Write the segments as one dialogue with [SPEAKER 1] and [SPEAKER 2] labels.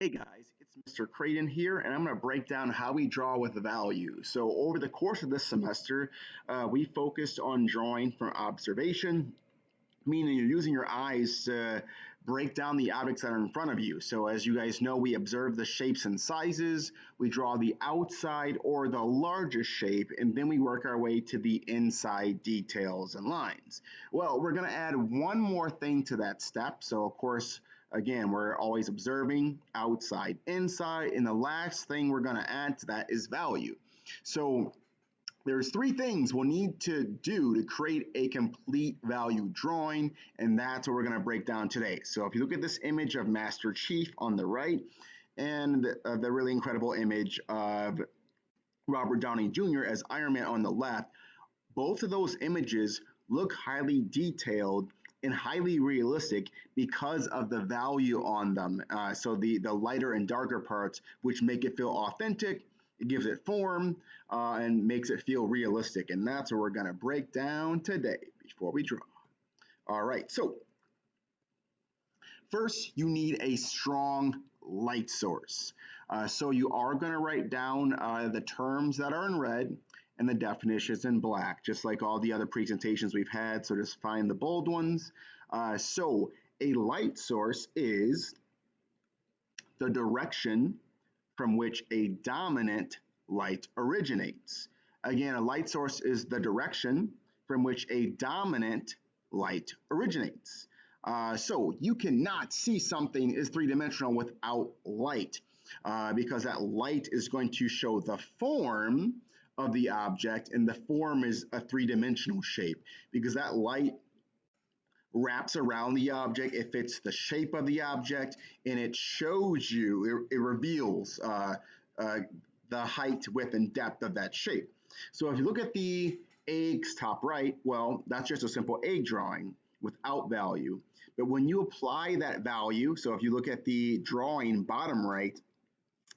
[SPEAKER 1] Hey guys, it's Mr. Crayton here, and I'm going to break down how we draw with value. So, over the course of this semester, we focused on drawing from observation, meaning you're using your eyes to break down the objects that are in front of you. So, as you guys know, we observe the shapes and sizes, we draw the outside or the largest shape, and then we work our way to the inside details and lines. Well, we're going to add one more thing to that step. So, of course, again, we're always observing outside, inside, and the last thing we're going to add to that is value. So, there's three things we'll need to do to create a complete value drawing, and that's what we're going to break down today. So if you look at this image of Master Chief on the right and the really incredible image of Robert Downey Jr. as Iron Man on the left, both of those images look highly detailed and highly realistic because of the value on them. So the lighter and darker parts, which make it feel authentic, it gives it form, and makes it feel realistic. And that's what we're going to break down today before we draw. All right, so first you need a strong light source. So you are going to write down the terms that are in red and the definitions in black, just like all the other presentations we've had. So just find the bold ones. So a light source is the direction from which a dominant light originates. Again, a light source is the direction from which a dominant light originates. So you cannot see something is three-dimensional without light, because that light is going to show the form of the object, and the form is a three-dimensional shape because that light wraps around the object, it fits the shape of the object, and it shows you, it reveals uh, the height, width, and depth of that shape. So if you look at the eggs top right, well, that's just a simple egg drawing without value. But when you apply that value, so if you look at the drawing bottom right,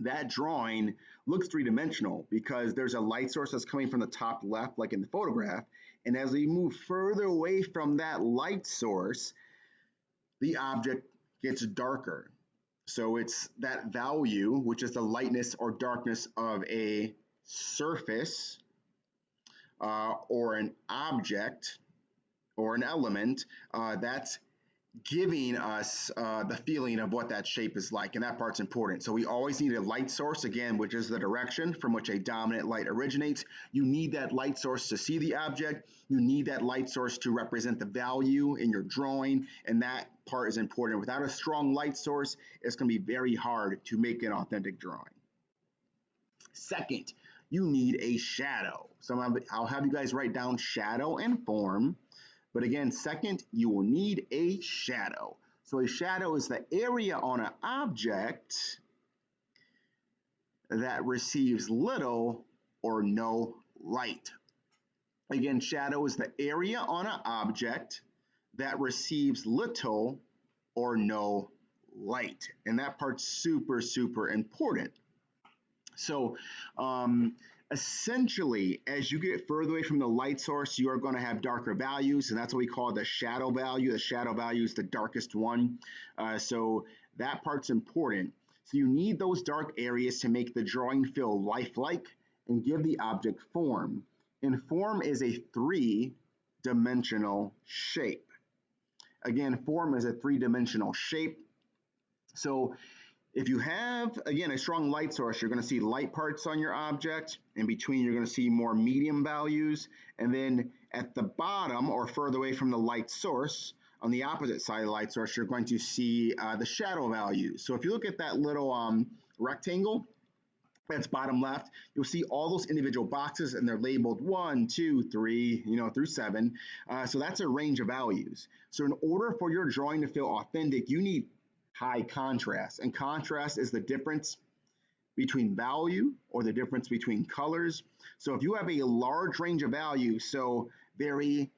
[SPEAKER 1] that drawing looks three-dimensional because there's a light source that's coming from the top left, like in the photograph. And as we move further away from that light source, the object gets darker. So it's that value, which is the lightness or darkness of a surface or an object or an element, that's giving us the feeling of what that shape is like, and that part's important. So we always need a light source, again, which is the direction from which a dominant light originates. You need that light source to see the object. You need that light source to represent the value in your drawing, and that part is important. Without a strong light source, it's going to be very hard to make an authentic drawing. Second, you need a shadow. So I'll have you guys write down shadow and form. But again, second, you will need a shadow. So a shadow is the area on an object that receives little or no light. Again, shadow is the area on an object that receives little or no light. And that part's super, super important. So essentially, as you get further away from the light source, you are going to have darker values, and that's what we call the shadow value. The shadow value is the darkest one. So that part's important. So you need those dark areas to make the drawing feel lifelike and give the object form. And form is a three-dimensional shape. Again, form is a three-dimensional shape. So if you have, again, a strong light source, you're going to see light parts on your object. In between, you're going to see more medium values. And then at the bottom, or further away from the light source, on the opposite side of the light source, you're going to see the shadow values. So if you look at that little rectangle, that's bottom left, you'll see all those individual boxes, and they're labeled 1, 2, 3, through 7. So that's a range of values. So in order for your drawing to feel authentic, you need high contrast. And contrast is the difference between value or the difference between colors. So if you have a large range of values, so very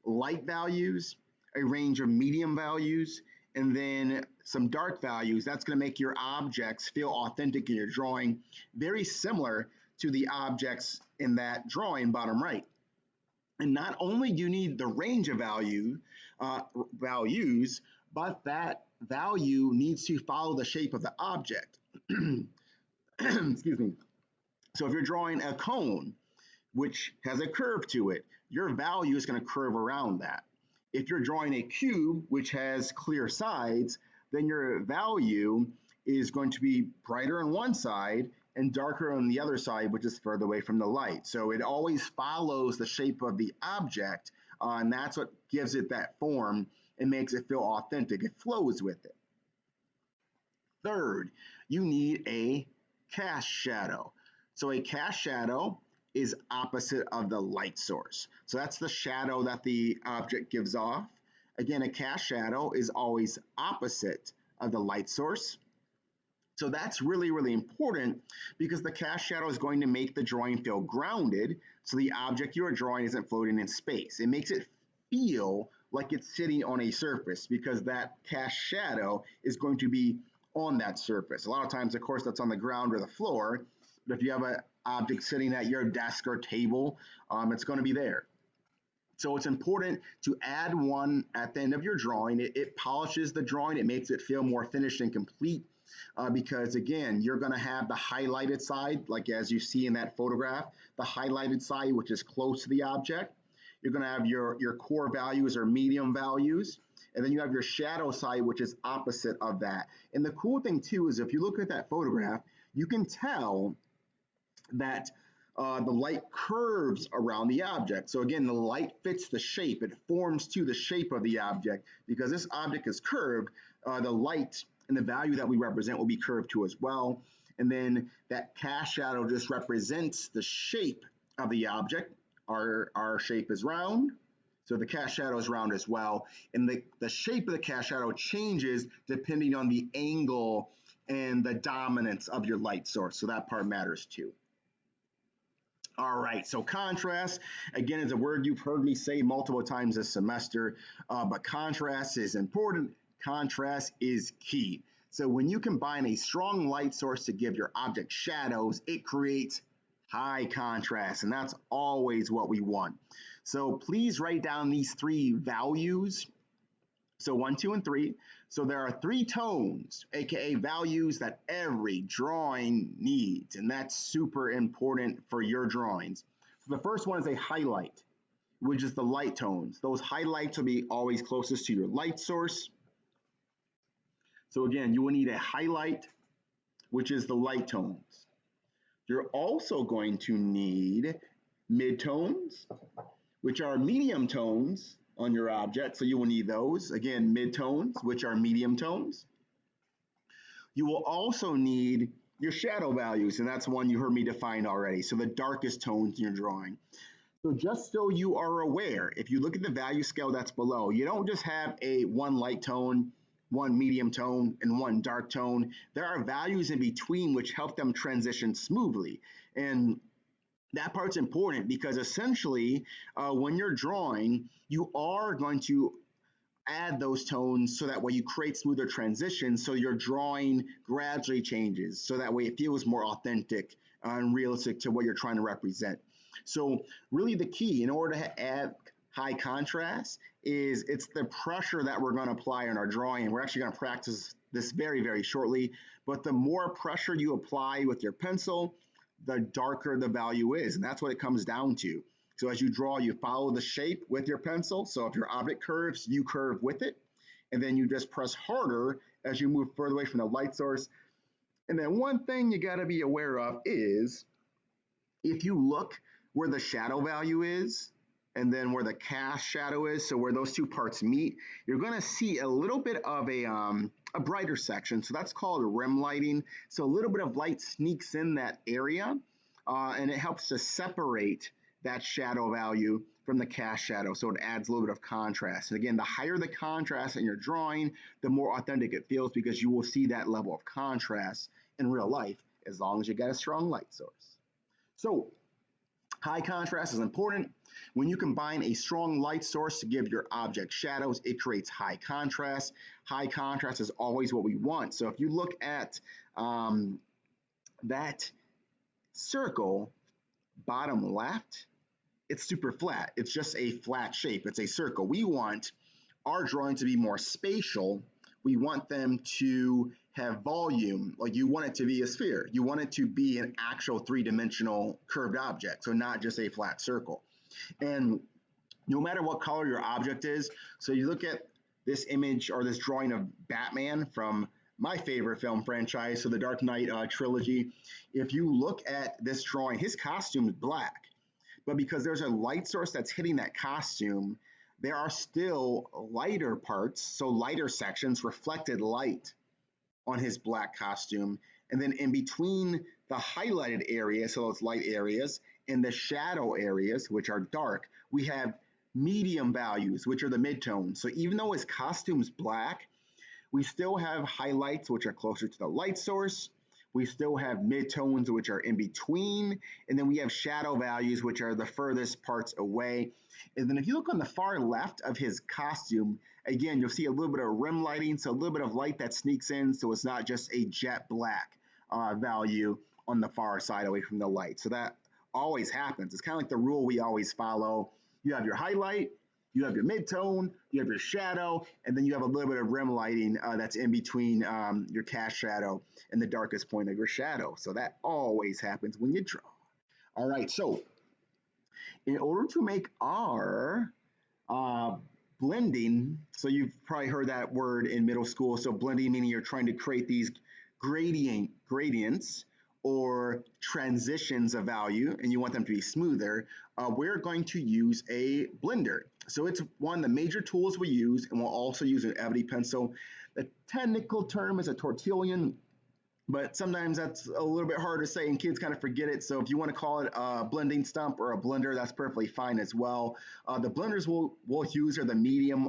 [SPEAKER 1] light values, a range of medium values, and then some dark values, that's going to make your objects feel authentic in your drawing, very similar to the objects in that drawing bottom right. And not only do you need the range of values, but that value needs to follow the shape of the object. Excuse me. So if you're drawing a cone, which has a curve to it, your value is going to curve around that. If you're drawing a cube, which has clear sides, then your value is going to be brighter on one side and darker on the other side, which is further away from the light. So it always follows the shape of the object, and that's what gives it that form and makes it feel authentic. It flows with it. Third, you need a cast shadow. So a cast shadow is opposite of the light source. So that's the shadow that the object gives off. Again, a cast shadow is always opposite of the light source. So that's really, really important because the cast shadow is going to make the drawing feel grounded, so the object you are drawing isn't floating in space. It makes it feel like it's sitting on a surface because that cast shadow is going to be on that surface. A lot of times, of course, that's on the ground or the floor, but if you have an object sitting at your desk or table, it's going to be there. So it's important to add one at the end of your drawing. It polishes the drawing. It makes it feel more finished and complete because, again, you're going to have the highlighted side, like as you see in that photograph, the highlighted side, which is close to the object. You're going to have your core values or medium values. And then you have your shadow side, which is opposite of that. And the cool thing, too, is if you look at that photograph, you can tell that the light curves around the object. So again, the light fits the shape. It forms to the shape of the object. Because this object is curved, the light and the value that we represent will be curved too as well. And then that cast shadow just represents the shape of the object. Our shape is round, so the cast shadow is round as well. And the shape of the cast shadow changes depending on the angle and the dominance of your light source. So that part matters too. All right, so contrast, again, is a word you've heard me say multiple times this semester, but contrast is important. Contrast is key. So when you combine a strong light source to give your object shadows, it creates high contrast, and that's always what we want. So please write down these three values. So 1, 2, and 3. So there are 3 tones, aka values that every drawing needs, and that's super important for your drawings. So the first one is a highlight, which is the light tones. Those highlights will be always closest to your light source. So again, you will need a highlight, which is the light tones. You're also going to need midtones, which are medium tones on your object, so you will need those. Again, midtones, which are medium tones. You will also need your shadow values, and that's one you heard me define already, so the darkest tones in your drawing. So just so you are aware, if you look at the value scale that's below, you don't just have one light tone, one medium tone, and one dark tone. There are values in between which help them transition smoothly. And that part's important because essentially when you're drawing, you are going to add those tones so that way you create smoother transitions so your drawing gradually changes so that way it feels more authentic and realistic to what you're trying to represent. So really the key in order to add high contrast is it's the pressure that we're going to apply on our drawing. And we're actually going to practice this very, very shortly. But the more pressure you apply with your pencil, the darker the value is. And that's what it comes down to. So as you draw, you follow the shape with your pencil. So if your object curves, you curve with it. And then you just press harder as you move further away from the light source. And then one thing you got to be aware of is if you look where the shadow value is and then where the cast shadow is, so where those two parts meet, you're going to see a little bit of a brighter section. So that's called rim lighting. So a little bit of light sneaks in that area and it helps to separate that shadow value from the cast shadow. So it adds a little bit of contrast. And again, the higher the contrast in your drawing, the more authentic it feels because you will see that level of contrast in real life as long as you got a strong light source. So high contrast is important. When you combine a strong light source to give your object shadows, it creates high contrast. High contrast is always what we want. So if you look at that circle, bottom left, it's super flat. It's just a flat shape. It's a circle. We want our drawing to be more spatial, we want them to have volume. Like you want it to be a sphere. You want it to be an actual three-dimensional curved object, so not just a flat circle. And no matter what color your object is, so you look at this image or this drawing of Batman from my favorite film franchise, so the Dark Knight trilogy. If you look at this drawing, his costume is black, but because there's a light source that's hitting that costume, there are still lighter parts, so lighter sections, reflected light on his black costume. And then in between the highlighted areas, so those light areas, and the shadow areas, which are dark, we have medium values, which are the midtones. So even though his costume's black, we still have highlights, which are closer to the light source. We still have midtones, which are in between. And then we have shadow values, which are the furthest parts away. And then if you look on the far left of his costume, again, you'll see a little bit of rim lighting, so a little bit of light that sneaks in, so it's not just a jet black value on the far side away from the light. So that always happens. It's kind of like the rule we always follow. You have your highlight, you have your midtone, you have your shadow, and then you have a little bit of rim lighting that's in between your cast shadow and the darkest point of your shadow. So that always happens when you draw. All right, so in order to make our blending, so you've probably heard that word in middle school. So blending meaning you're trying to create these gradients or transitions of value, and you want them to be smoother. We're going to use a blender. So it's one of the major tools we use, and we'll also use an ebony pencil. The technical term is a tortillon, but sometimes that's a little bit hard to say and kids kind of forget it. So if you want to call it a blending stump or a blender, that's perfectly fine as well. The blenders we'll use are the medium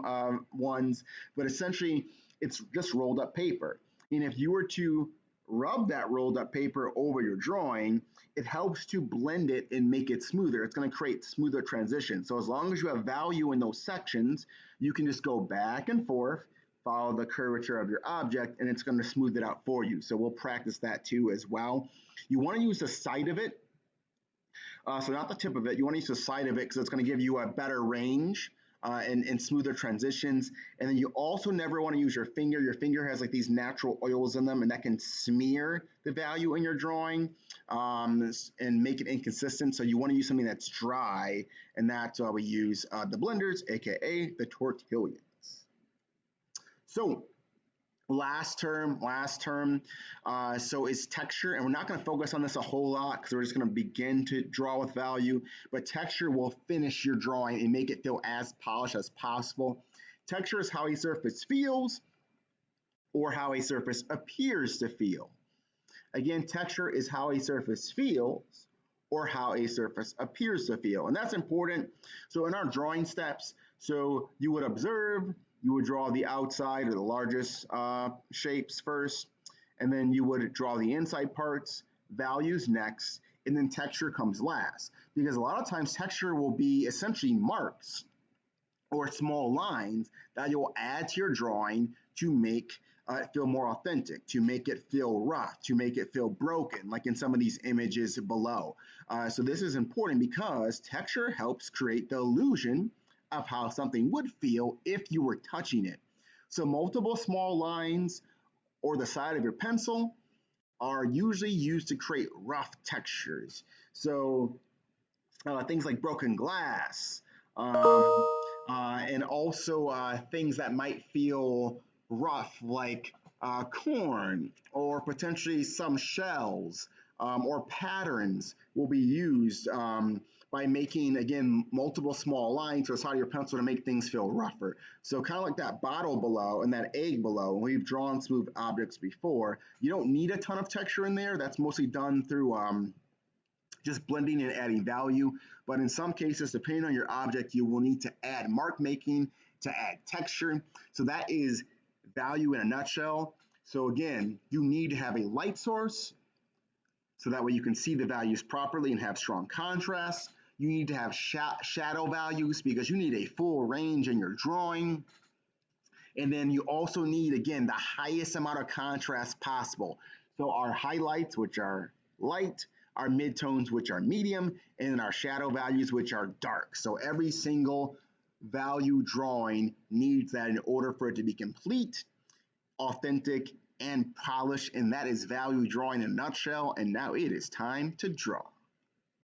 [SPEAKER 1] ones, but essentially it's just rolled up paper. And if you were to rub that rolled up paper over your drawing, it helps to blend it and make it smoother. It's going to create smoother transitions. So as long as you have value in those sections, you can just go back and forth, follow the curvature of your object, and it's going to smooth it out for you. So we'll practice that too as well. You want to use the side of it, so not the tip of it. You want to use the side of it because it's going to give you a better range and smoother transitions. And then you also never want to use your finger. Your finger has like these natural oils in them, and that can smear the value in your drawing and make it inconsistent. So you want to use something that's dry, and that's why we use the blenders, aka the tortillons. So last term, so is texture, and we're not going to focus on this a whole lot because we're just going to begin to draw with value, but texture will finish your drawing and make it feel as polished as possible. Texture is how a surface feels or how a surface appears to feel. Again, texture is how a surface feels or how a surface appears to feel, and that's important. So in our drawing steps, so you would observe, you would draw the outside or the largest shapes first, and then you would draw the inside parts, values next, and then texture comes last. Because a lot of times texture will be essentially marks or small lines that you'll add to your drawing to make it feel more authentic, to make it feel rough, to make it feel broken, like in some of these images below. So this is important because texture helps create the illusion of how something would feel if you were touching it. So multiple small lines or the side of your pencil are usually used to create rough textures. So things like broken glass, and also things that might feel rough, like corn, or potentially some shells, or patterns will be used by making, again, multiple small lines to the side of your pencil to make things feel rougher. So kind of like that bottle below and that egg below, we've drawn smooth objects before. You don't need a ton of texture in there. That's mostly done through just blending and adding value. But in some cases, depending on your object, you will need to add mark making to add texture. So that is value in a nutshell. So again, you need to have a light source, so that way you can see the values properly and have strong contrast. You need to have shadow values because you need a full range in your drawing. And then you also need, again, the highest amount of contrast possible. So our highlights, which are light, our midtones, which are medium, and then our shadow values, which are dark. So every single value drawing needs that in order for it to be complete. authentic, and polished, and that is value drawing in a nutshell. And now it is time to draw.